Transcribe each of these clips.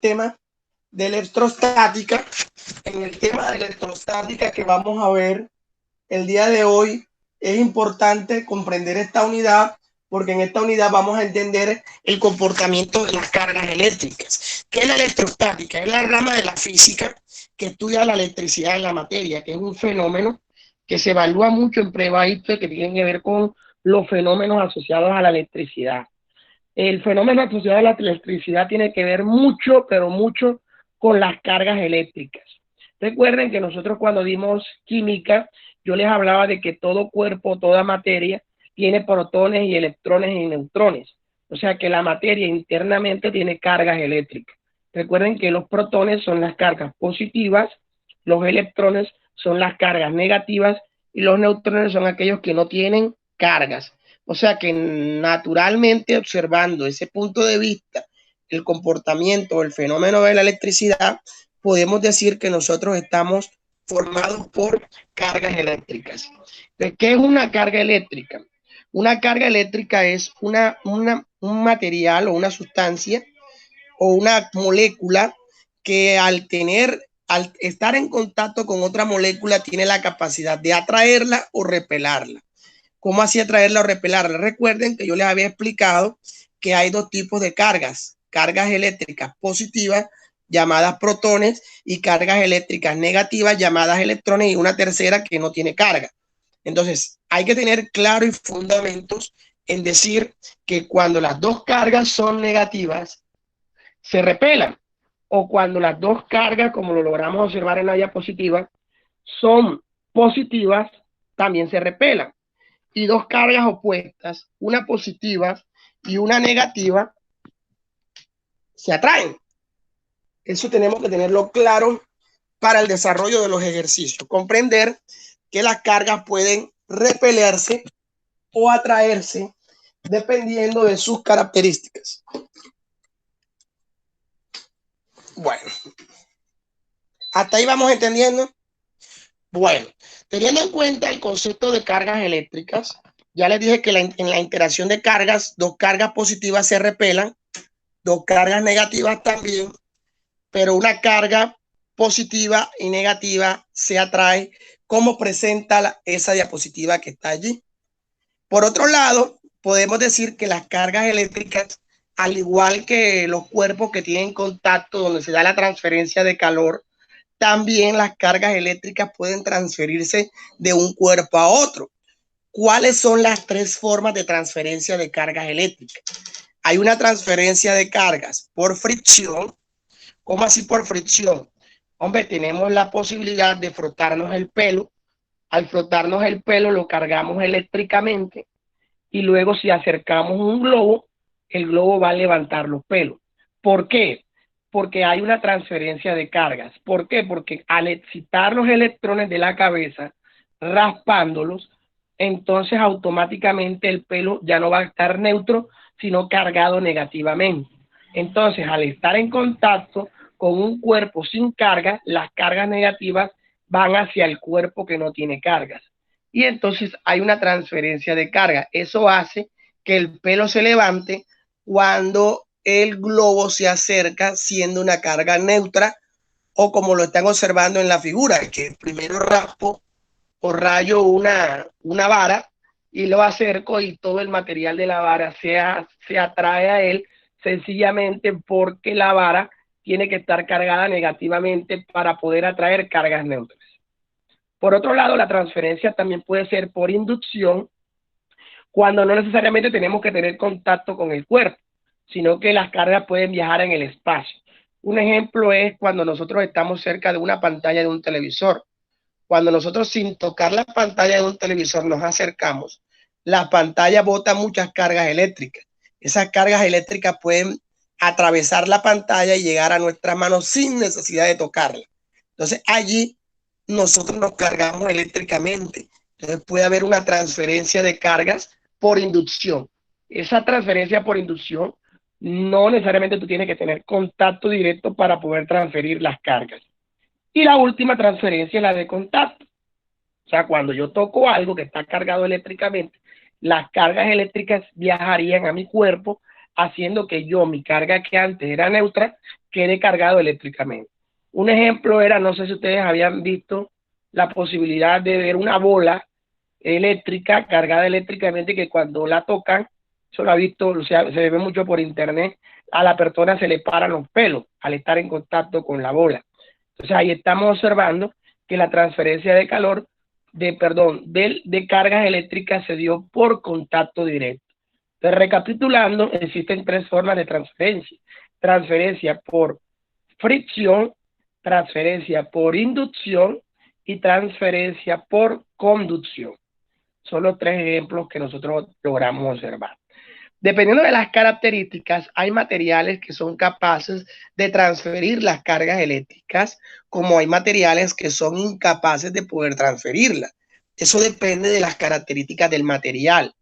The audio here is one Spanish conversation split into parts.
tema de electrostática. En el tema de electrostática que vamos a ver el día de hoy, es importante comprender esta unidad porque en esta unidad vamos a entender el comportamiento de las cargas eléctricas. ¿Qué es la electrostática? Es la rama de la física que estudia la electricidad en la materia, que es un fenómeno que se evalúa mucho en pruebas que tienen que ver con los fenómenos asociados a la electricidad. El fenómeno asociado a la electricidad tiene que ver mucho, pero mucho con las cargas eléctricas. Recuerden que nosotros cuando dimos química, yo les hablaba de que todo cuerpo, toda materia, tiene protones y electrones y neutrones. O sea que la materia internamente tiene cargas eléctricas. Recuerden que los protones son las cargas positivas, los electrones son las cargas negativas y los neutrones son aquellos que no tienen cargas. O sea que naturalmente, observando ese punto de vista, el comportamiento, el fenómeno de la electricidad, podemos decir que nosotros estamos formados por cargas eléctricas. ¿Qué es una carga eléctrica? Una carga eléctrica es un material o una sustancia o una molécula que al estar en contacto con otra molécula tiene la capacidad de atraerla o repelarla. ¿Cómo así atraerla o repelarla? Recuerden que yo les había explicado que hay dos tipos de cargas eléctricas positivas llamadas protones y cargas eléctricas negativas llamadas electrones y una tercera que no tiene carga. Entonces, hay que tener claro y fundamentos en decir que cuando las dos cargas son negativas, se repelan, o cuando las dos cargas, como lo logramos observar en la diapositiva, son positivas, también se repelan. Y dos cargas opuestas, una positiva y una negativa, se atraen. Eso tenemos que tenerlo claro para el desarrollo de los ejercicios. Comprender que las cargas pueden repelerse o atraerse dependiendo de sus características. Bueno, hasta ahí vamos entendiendo. Bueno, teniendo en cuenta el concepto de cargas eléctricas, ya les dije que en la interacción de cargas, dos cargas positivas se repelan, dos cargas negativas también, pero una carga positiva y negativa se atrae, como presenta esa diapositiva que está allí. Por otro lado, podemos decir que las cargas eléctricas, al igual que los cuerpos que tienen contacto donde se da la transferencia de calor, también las cargas eléctricas pueden transferirse de un cuerpo a otro. ¿Cuáles son las tres formas de transferencia de cargas eléctricas? Hay una transferencia de cargas por fricción. ¿Cómo así por fricción? Hombre, tenemos la posibilidad de frotarnos el pelo. Al frotarnos el pelo lo cargamos eléctricamente y luego si acercamos un globo, el globo va a levantar los pelos. ¿Por qué? Porque hay una transferencia de cargas. ¿Por qué? Porque al excitar los electrones de la cabeza, raspándolos, entonces automáticamente el pelo ya no va a estar neutro, sino cargado negativamente. Entonces, al estar en contacto con un cuerpo sin carga, las cargas negativas van hacia el cuerpo que no tiene cargas. Y entonces hay una transferencia de carga. Eso hace que el pelo se levante cuando el globo se acerca siendo una carga neutra o como lo están observando en la figura, que primero raspo o rayo una vara y lo acerco y todo el material de la vara se atrae a él sencillamente porque la vara tiene que estar cargada negativamente para poder atraer cargas neutras. Por otro lado, la transferencia también puede ser por inducción, cuando no necesariamente tenemos que tener contacto con el cuerpo, sino que las cargas pueden viajar en el espacio. Un ejemplo es cuando nosotros estamos cerca de una pantalla de un televisor. Cuando nosotros sin tocar la pantalla de un televisor nos acercamos, la pantalla bota muchas cargas eléctricas. Esas cargas eléctricas pueden atravesar la pantalla y llegar a nuestras manos sin necesidad de tocarla. Entonces allí nosotros nos cargamos eléctricamente. Entonces puede haber una transferencia de cargas por inducción. Esa transferencia por inducción no necesariamente tú tienes que tener contacto directo para poder transferir las cargas. Y la última transferencia es la de contacto. O sea, cuando yo toco algo que está cargado eléctricamente, las cargas eléctricas viajarían a mi cuerpo haciendo que mi carga que antes era neutra, quede cargado eléctricamente. Un ejemplo era, no sé si ustedes habían visto la posibilidad de ver una bola eléctrica cargada eléctricamente que cuando la tocan, eso lo ha visto, o sea, se ve mucho por internet, a la persona se le paran los pelos al estar en contacto con la bola. Entonces ahí estamos observando que la transferencia de calor, de cargas eléctricas se dio por contacto directo. Entonces, recapitulando, existen tres formas de transferencia. Transferencia por fricción, transferencia por inducción y transferencia por conducción. Son los tres ejemplos que nosotros logramos observar. Dependiendo de las características, hay materiales que son capaces de transferir las cargas eléctricas, como hay materiales que son incapaces de poder transferirlas. Eso depende de las características del material.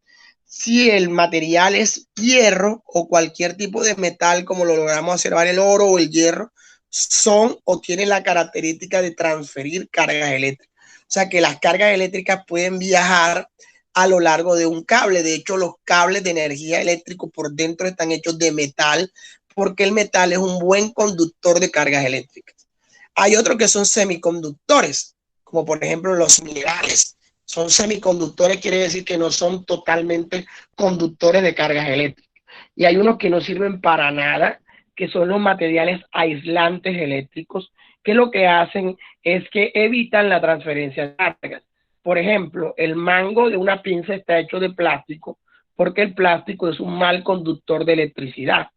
Si el material es hierro o cualquier tipo de metal, como lo logramos observar el oro o el hierro, son o tienen la característica de transferir cargas eléctricas. O sea que las cargas eléctricas pueden viajar a lo largo de un cable. De hecho, los cables de energía eléctrica por dentro están hechos de metal, porque el metal es un buen conductor de cargas eléctricas. Hay otros que son semiconductores, como por ejemplo los minerales. Son semiconductores, quiere decir que no son totalmente conductores de cargas eléctricas. Y hay unos que no sirven para nada, que son los materiales aislantes eléctricos, que lo que hacen es que evitan la transferencia de cargas. Por ejemplo, el mango de una pinza está hecho de plástico, porque el plástico es un mal conductor de electricidad.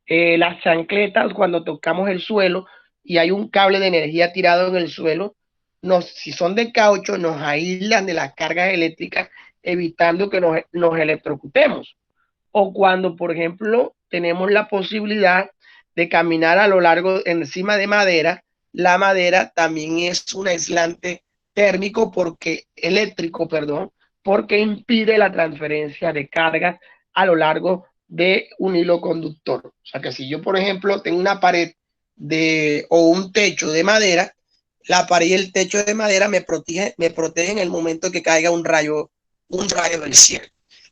Las chancletas, cuando tocamos el suelo y hay un cable de energía tirado en el suelo, si son de caucho, nos aíslan de las cargas eléctricas, evitando que nos electrocutemos. O cuando, por ejemplo, tenemos la posibilidad de caminar a lo largo encima de madera, la madera también es un aislante térmico eléctrico, porque impide la transferencia de cargas a lo largo de un hilo conductor. O sea que si yo, por ejemplo, tengo una pared o un techo de madera, la pared y el techo de madera me protege en el momento que caiga un rayo del cielo.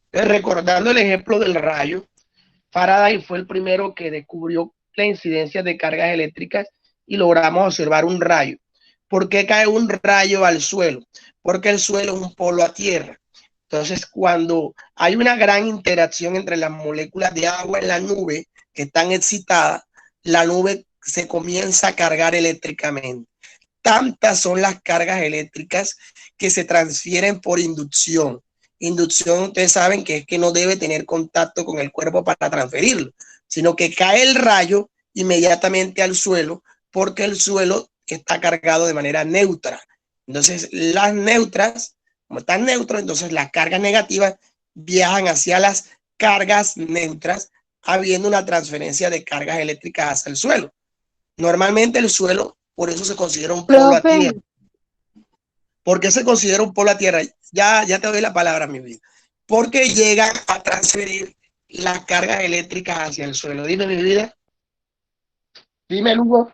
Entonces, recordando el ejemplo del rayo, Faraday fue el primero que descubrió la incidencia de cargas eléctricas y logramos observar un rayo. ¿Por qué cae un rayo al suelo? Porque el suelo es un polo a tierra. Entonces, cuando hay una gran interacción entre las moléculas de agua en la nube que están excitadas, la nube se comienza a cargar eléctricamente. Tantas son las cargas eléctricas que se transfieren por inducción. Inducción, ustedes saben que es que no debe tener contacto con el cuerpo para transferirlo, sino que cae el rayo inmediatamente al suelo, porque el suelo está cargado de manera neutra. Entonces, las neutras, como están neutros, entonces las cargas negativas viajan hacia las cargas neutras, habiendo una transferencia de cargas eléctricas hacia el suelo. Normalmente el suelo, por eso se considera un polo a tierra. ¿Por qué se considera un polo a tierra? Ya te doy la palabra, mi vida. Porque llegan a transferir las cargas eléctricas hacia el suelo. Dime, mi vida. Dime, Lugo.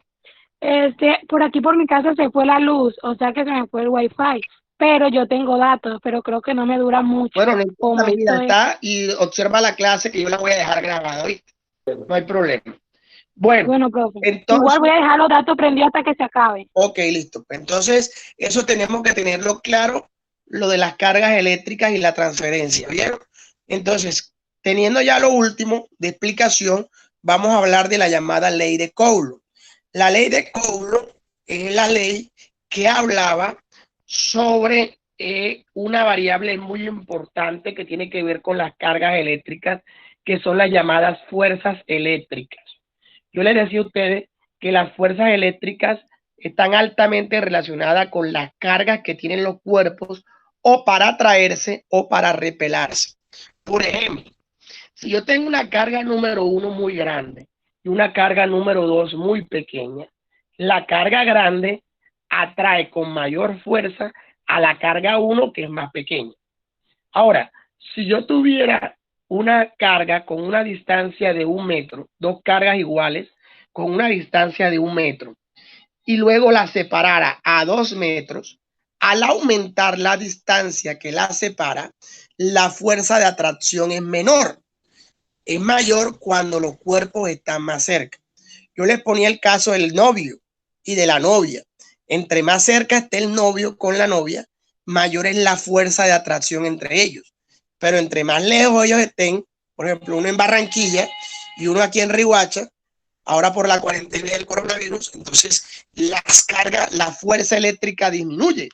Por aquí por mi casa se fue la luz, o sea que se me fue el wifi, pero yo tengo datos, pero creo que no me dura mucho. Bueno, no importa, mi vida, está y observa la clase que yo la voy a dejar grabada, ¿viste? No hay problema. Bueno, profe, entonces, igual voy a dejar los datos prendidos hasta que se acabe. Ok, listo. Entonces, eso tenemos que tenerlo claro, lo de las cargas eléctricas y la transferencia, ¿bien? Entonces, teniendo ya lo último de explicación, vamos a hablar de la llamada ley de Coulomb. La ley de Coulomb es la ley que hablaba sobre una variable muy importante que tiene que ver con las cargas eléctricas, que son las llamadas fuerzas eléctricas. Yo les decía a ustedes que las fuerzas eléctricas están altamente relacionadas con las cargas que tienen los cuerpos o para atraerse o para repelarse. Por ejemplo, si yo tengo una carga número 1 muy grande y una carga número 2 muy pequeña, la carga grande atrae con mayor fuerza a la carga 1 que es más pequeña. Ahora, si yo tuviera una carga con una distancia de 1 metro, dos cargas iguales con una distancia de 1 metro, y luego la separara a 2 metros, al aumentar la distancia que la separa, la fuerza de atracción es menor. es mayor cuando los cuerpos están más cerca. Yo les ponía el caso del novio y de la novia. Entre más cerca esté el novio con la novia, mayor es la fuerza de atracción entre ellos. Pero entre más lejos ellos estén, por ejemplo, uno en Barranquilla y uno aquí en Riohacha, ahora por la cuarentena del coronavirus, entonces las cargas, la fuerza eléctrica disminuye.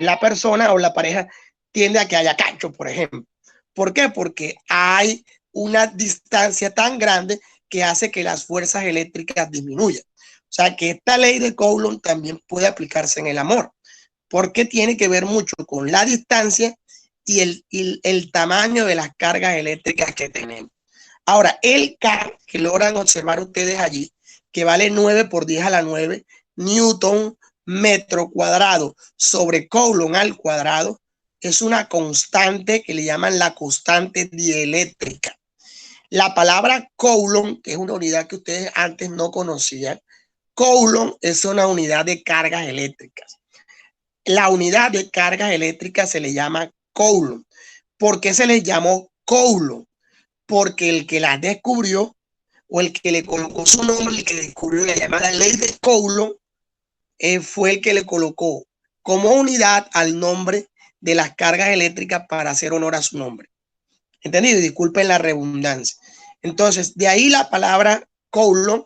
La persona o la pareja tiende a que haya cacho, por ejemplo. ¿Por qué? Porque hay una distancia tan grande que hace que las fuerzas eléctricas disminuyan. O sea que esta ley de Coulomb también puede aplicarse en el amor, porque tiene que ver mucho con la distancia y el tamaño de las cargas eléctricas que tenemos. Ahora, el K, que logran observar ustedes allí, que vale 9 por 10 a la 9 newton metro cuadrado sobre Coulomb al cuadrado, es una constante que le llaman la constante dieléctrica. La palabra Coulomb, que es una unidad que ustedes antes no conocían, Coulomb es una unidad de cargas eléctricas. La unidad de cargas eléctricas se le llama Coulomb. ¿Por qué se les llamó Coulomb? Porque el que las descubrió o el que le colocó su nombre, el que descubrió la llamada ley de Coulomb, fue el que le colocó como unidad al nombre de las cargas eléctricas para hacer honor a su nombre. ¿Entendido? Y disculpen la redundancia. Entonces, de ahí la palabra Coulomb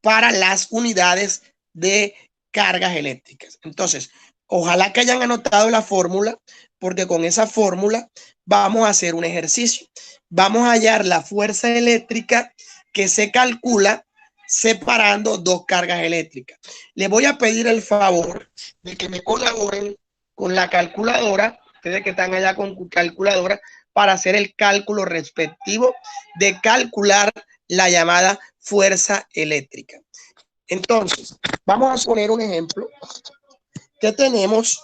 para las unidades de cargas eléctricas. Entonces, ojalá que hayan anotado la fórmula, porque con esa fórmula vamos a hacer un ejercicio. Vamos a hallar la fuerza eléctrica que se calcula separando dos cargas eléctricas. Les voy a pedir el favor de que me colaboren con la calculadora, ustedes que están allá con calculadora, para hacer el cálculo respectivo de calcular la llamada fuerza eléctrica. Entonces, vamos a poner un ejemplo que tenemos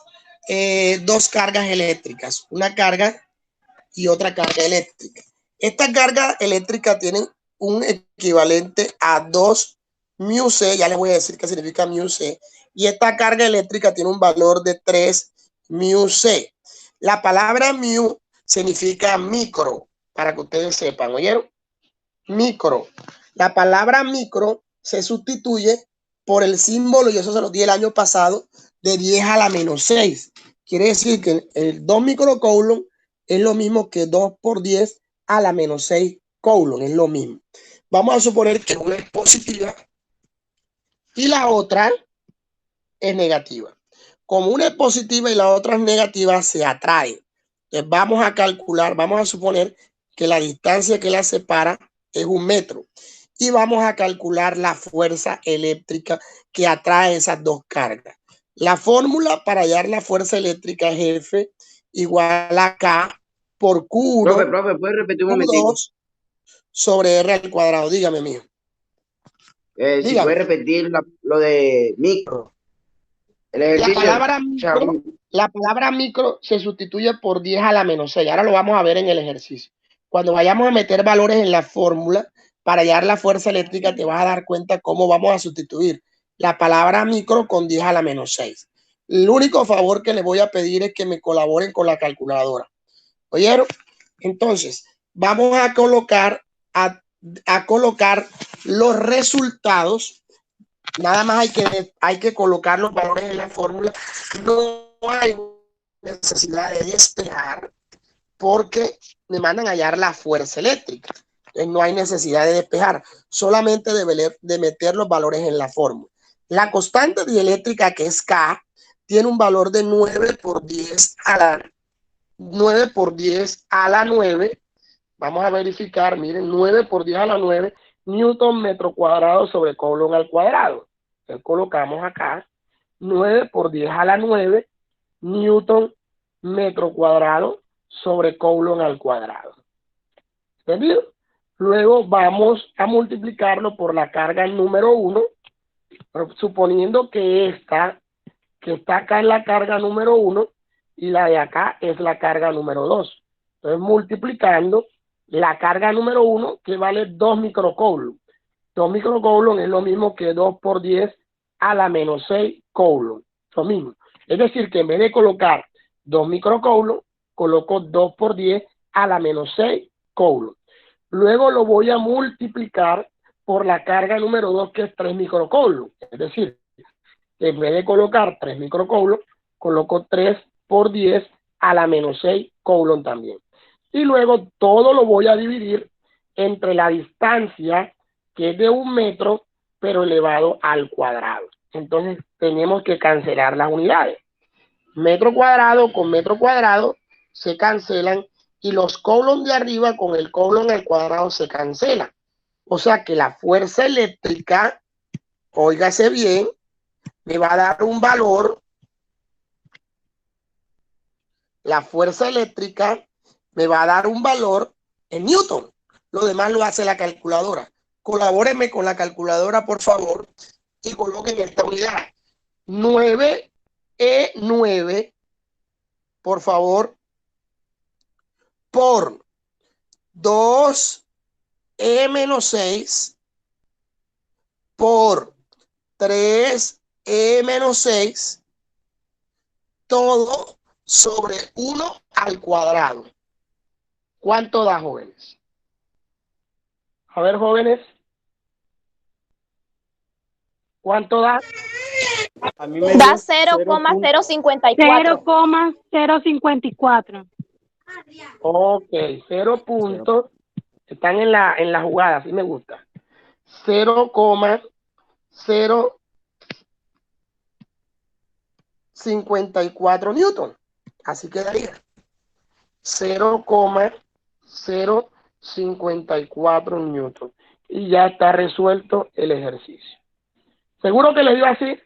dos cargas eléctricas, una carga y otra carga eléctrica. Esta carga eléctrica tiene un equivalente a 2 mu C, ya les voy a decir qué significa mu C, y esta carga eléctrica tiene un valor de 3 mu C. La palabra mu significa micro, para que ustedes sepan, ¿oyeron? Micro. La palabra micro se sustituye por el símbolo, y eso se lo di el año pasado, de 10 a la menos 6. Quiere decir que el 2 microcoulomb es lo mismo que 2 por 10 a la menos 6 coulomb, es lo mismo. Vamos a suponer que una es positiva y la otra es negativa. Como una es positiva y la otra es negativa, se atraen. Entonces vamos a calcular, vamos a suponer que la distancia que las separa es 1 metro y vamos a calcular la fuerza eléctrica que atrae esas dos cargas. La fórmula para hallar la fuerza eléctrica es F igual a K por Q1 profe, ¿puedes repetir un momentico? Sobre R al cuadrado. Dígame, mijo. Si puedes repetir lo de micro. La palabra micro se sustituye por 10 a la menos 6. Ahora lo vamos a ver en el ejercicio. Cuando vayamos a meter valores en la fórmula para hallar la fuerza eléctrica, te vas a dar cuenta cómo vamos a sustituir la palabra micro con 10 a la menos 6. El único favor que les voy a pedir es que me colaboren con la calculadora. ¿Oyeron? Entonces, vamos a colocar los resultados. Nada más hay que colocar los valores en la fórmula. No hay necesidad de despejar porque me mandan a hallar la fuerza eléctrica. Entonces no hay necesidad de despejar, solamente de meter los valores en la fórmula. La constante dieléctrica, que es K, tiene un valor de 9 por 10 a la 9 por 10 a la 9. Vamos a verificar, miren, 9 por 10 a la 9 newton metro cuadrado sobre Coulomb al cuadrado. Entonces colocamos acá 9 por 10 a la 9 newton metro cuadrado sobre Coulomb al cuadrado. ¿Entendido? Luego vamos a multiplicarlo por la carga número 1, suponiendo que esta que está acá es la carga número 1 y la de acá es la carga número 2. Entonces multiplicando la carga número 1, que vale 2 microcoulomb. 2 microcoulomb es lo mismo que 2 por 10 a la menos 6 coulomb. Lo mismo. Es decir, que en vez de colocar 2 microcoulomb, coloco 2 por 10 a la menos 6 coulomb. Luego lo voy a multiplicar por la carga número 2, que es 3 microcoulombs. Es decir, en vez de colocar 3 microcoulombs, coloco 3 por 10 a la menos 6 coulomb también. Y luego todo lo voy a dividir entre la distancia, que es de 1 metro, pero elevado al cuadrado. Entonces tenemos que cancelar las unidades. Metro cuadrado con metro cuadrado se cancelan y los coulombs de arriba con el coulomb al cuadrado se cancelan. O sea que la fuerza eléctrica, óigase bien, me va a dar un valor. La fuerza eléctrica me va a dar un valor en Newton. Lo demás lo hace la calculadora. Colabórenme con la calculadora, por favor, y coloquen esta unidad. 9E9, por favor, por 2E-6 por 3E-6, todo sobre 1 al cuadrado. ¿Cuánto da, jóvenes? A ver, jóvenes. ¿Cuánto da? A mí me Da dio 0,054. 0,054. Ok, 0 puntos. Están en la jugada, así me gusta. 0,054 newton. Así quedaría. 0,054 newton. Y ya está resuelto el ejercicio. ¿Seguro que les dio así?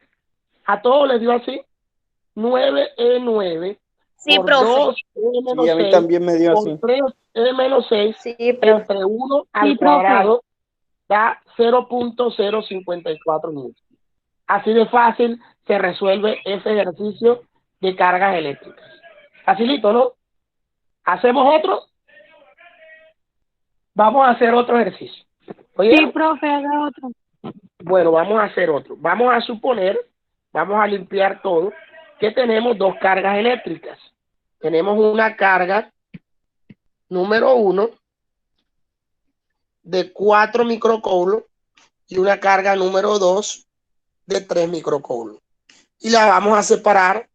¿A todos les dio así? 9E9 Sí, por profe. 2E-6 Sí, a mí también me dio por así. 3E-6 Sí, profe. entre 1 al Sí, profe. cuadrado da 0,054 newton. Así de fácil se resuelve ese ejercicio de cargas eléctricas. Facilito, ¿no? ¿Hacemos otro? Vamos a hacer otro ejercicio. ¿Oyeron? Sí, profe, haga otro. Bueno, vamos a hacer otro. Vamos a suponer, vamos a limpiar todo, que tenemos dos cargas eléctricas. Tenemos una carga número 1 de 4 microcoulombs y una carga número 2 de 3 microcoulombs. Y la vamos a separar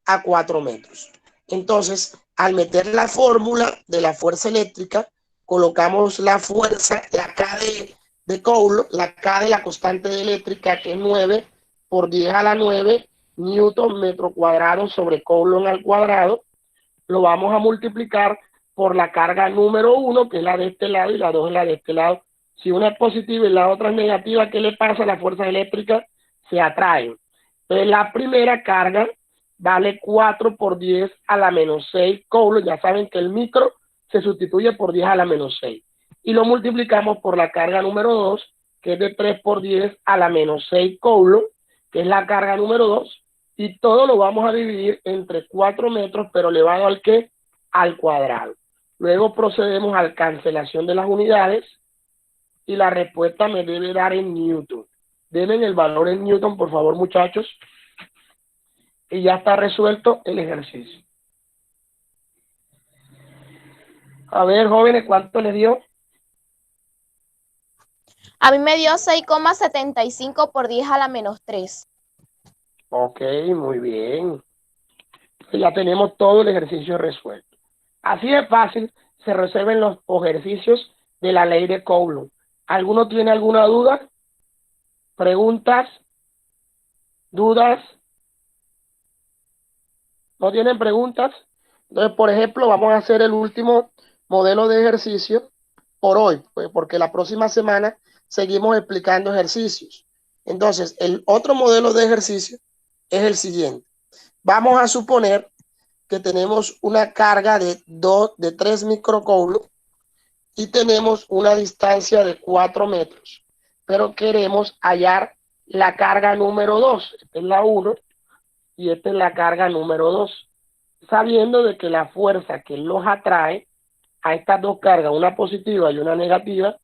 a 4 metros. Entonces, al meter la fórmula de la fuerza eléctrica, colocamos la fuerza, la K de Coulomb, la K de la constante eléctrica, que es 9 por 10 a la 9 newton metro cuadrado sobre Coulomb al cuadrado. Lo vamos a multiplicar por la carga número 1, que es la de este lado, y la 2 es la de este lado. Si una es positiva y la otra es negativa, ¿qué le pasa? Las fuerzas eléctricas se atraen. Entonces, la primera carga vale 4 por 10 a la menos 6 coulombs. Ya saben que el micro se sustituye por 10 a la menos 6. Y lo multiplicamos por la carga número 2, que es de 3 por 10 a la menos 6 coulombs, que es la carga número 2. Y todo lo vamos a dividir entre 4 metros, pero elevado al ¿qué? Al cuadrado. Luego procedemos a la cancelación de las unidades y la respuesta me debe dar en newton. Denme el valor en newton, por favor, muchachos. Y ya está resuelto el ejercicio. A ver, jóvenes, ¿cuánto les dio? A mí me dio 6,75 por 10 a la menos 3. Ok, muy bien. Ya tenemos todo el ejercicio resuelto. Así de fácil se resuelven los ejercicios de la ley de Coulomb. ¿Alguno tiene alguna duda? ¿Preguntas? ¿Dudas? ¿No tienen preguntas? Entonces, por ejemplo, vamos a hacer el último modelo de ejercicio por hoy, pues, porque la próxima semana seguimos explicando ejercicios. Entonces, el otro modelo de ejercicio es el siguiente. Vamos a suponer que tenemos una carga de 3 microcoulombs y tenemos una distancia de 4 metros, pero queremos hallar la carga número 2. Esta es la 1 y esta es la carga número 2, sabiendo de que la fuerza que los atrae a estas dos cargas, una positiva y una negativa,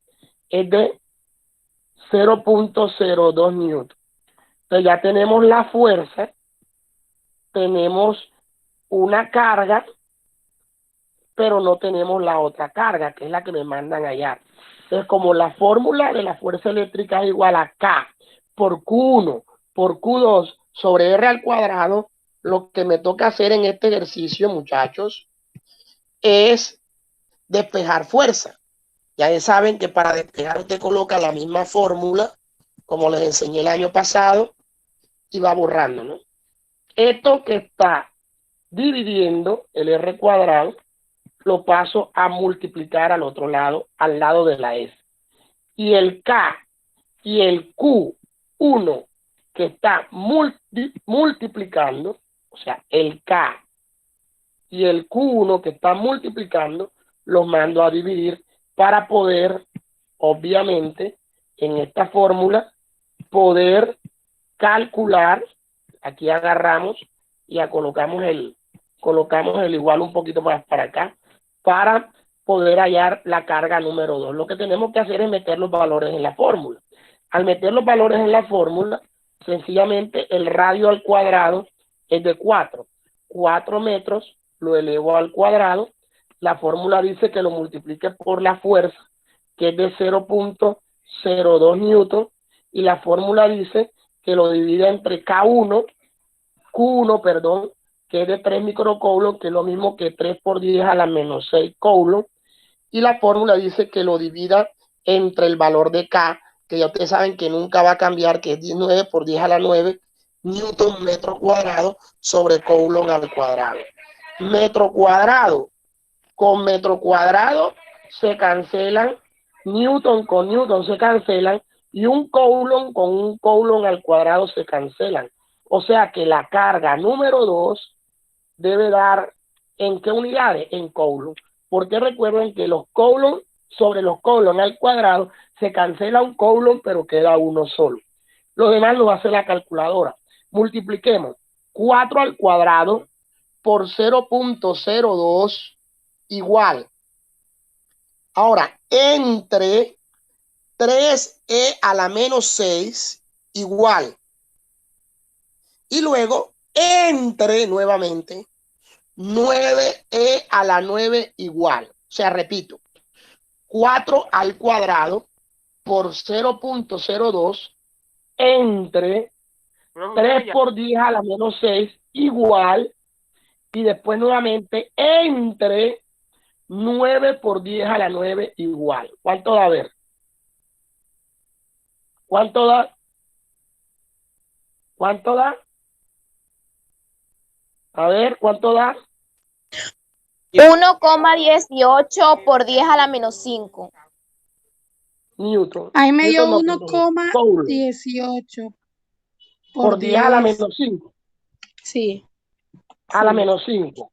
es de 0,02 newton. Entonces ya tenemos la fuerza, tenemos una carga pero no tenemos la otra carga, que es la que me mandan allá. Entonces, como la fórmula de la fuerza eléctrica es igual a K por Q1 por Q2 sobre R al cuadrado, lo que me toca hacer en este ejercicio, muchachos, es despejar fuerza. Ya saben que para despejar usted coloca la misma fórmula, como les enseñé el año pasado, y va borrando, ¿no? Esto que está dividiendo el R cuadrado, lo paso a multiplicar al otro lado, al lado de la S. Y el K y el Q1 que está multiplicando, o sea, el K y el Q1 que está multiplicando, los mando a dividir para poder, obviamente, en esta fórmula, poder calcular. Aquí agarramos y ya colocamos el igual un poquito más para acá, para poder hallar la carga número 2. Lo que tenemos que hacer es meter los valores en la fórmula. Al meter los valores en la fórmula, sencillamente el radio al cuadrado es de 4. 4 metros lo elevo al cuadrado. La fórmula dice que lo multiplique por la fuerza, que es de 0.02 newton, y la fórmula dice que lo divida entre Q1, perdón, que es de 3 microcoulomb, que es lo mismo que 3 por 10 a la menos 6 coulomb, y la fórmula dice que lo divida entre el valor de K, que ya ustedes saben que nunca va a cambiar, que es 19 por 10 a la 9 newton metro cuadrado sobre coulomb al cuadrado. Metro cuadrado con metro cuadrado se cancelan, newton con newton se cancelan, y un coulomb con un coulomb al cuadrado se cancelan. O sea que la carga número 2 debe dar, ¿en qué unidades? En coulomb. Porque recuerden que los coulomb sobre los coulomb al cuadrado se cancela un coulomb, pero queda uno solo. Lo demás lo hace la calculadora. Multipliquemos 4 al cuadrado por 0.02 igual. Ahora, entre 3e a la menos 6 igual. Y luego, entre nuevamente 9e a la 9 igual. O sea, repito, 4 al cuadrado por 0.02 entre 3 por 10 a la menos 6 igual, y después nuevamente entre 9 por 10 a la 9 igual. ¿Cuánto da? A ver. ¿Cuánto da? ¿Cuánto da? A ver, ¿cuánto da? 1,18 por 10 a la menos 5. Newton. Ahí me dio Newton, 1,18 por 10 a la menos 5. Sí. A la menos 5.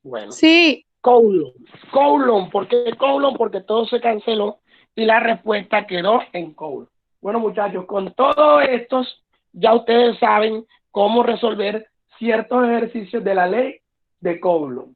Bueno. Sí. Coulomb. Coulomb. ¿Por qué coulomb? Porque todo se canceló y la respuesta quedó en coulomb. Bueno, muchachos, con todos estos ya ustedes saben cómo resolver ciertos ejercicios de la ley de Coulomb.